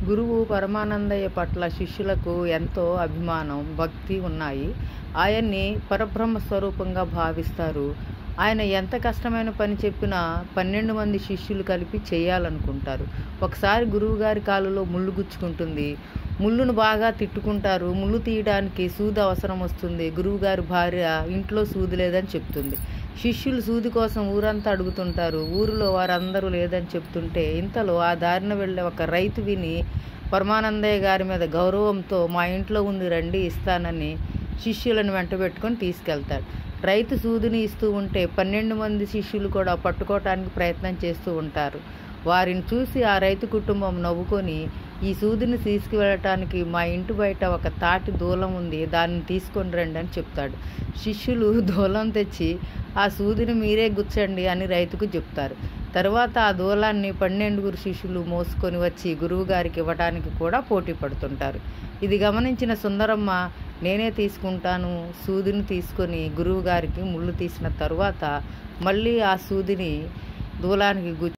గురువు పరమానందయ్య పట్ల శిష్యులకు ఎంతో అభిమానం, భక్తి ఉన్నాయి. ఆయన్ని పరబ్రహ్మ స్వరూపంగా భావిస్తారు. ఆయన ఎంత కష్టమైన పని చెప్పినా 12 మంది శిష్యులు కలిపి చేయాలనుకుంటారు. ఒకసారి గురువుగారి కాలులో ముళ్ళు గుచ్చుకుంటుంది. ముళ్ళును బాగా తిట్టుకుంటారు. ముళ్ళు తీయడానికి సూది అవసరం వస్తుంది. గురువుగారి భార్య ఇంట్లో సూది లేదని చెప్తుంది. శిష్యులు సూది కోసం ఊరంతా అడుగుతుంటారు. ఊరిలో వారందరూ లేదని చెప్తుంటే ఇంతలో ఆ దారిన వెళ్ళే ఒక రైతు విని పరమానందయ్య గారి మీద గౌరవంతో మా ఇంట్లో ఉంది రండి ఇస్తానని శిష్యులను వెంటబెట్టుకొని తీసుకెళ్తాడు. రైతు సూదిని ఇస్తూ ఉంటే 12 మంది శిష్యులు కూడా పట్టుకోవటానికి ప్రయత్నం చేస్తూ ఉంటారు. వారిని చూసి ఆ రైతు కుటుంబం నవ్వుకొని ఈ సూదిని తీసుకువెళ్ళటానికి మా ఇంటి బయట ఒక తాటి దూలం ఉంది, దాన్ని తీసుకొని రండి అని చెప్తాడు. శిష్యులు దూలం తెచ్చి ఆ సూదిని మీరే గుచ్చండి అని రైతుకు చెప్తారు. తర్వాత ఆ దూలాన్ని 12 శిష్యులు మోసుకొని వచ్చి గురువుగారికి ఇవ్వటానికి కూడా పోటీ పడుతుంటారు. ఇది గమనించిన సుందరమ్మ నేనే తీసుకుంటాను సూదిని తీసుకొని గురువుగారికి ముళ్ళు తీసిన తరువాత మళ్ళీ ఆ సూదిని దూలానికి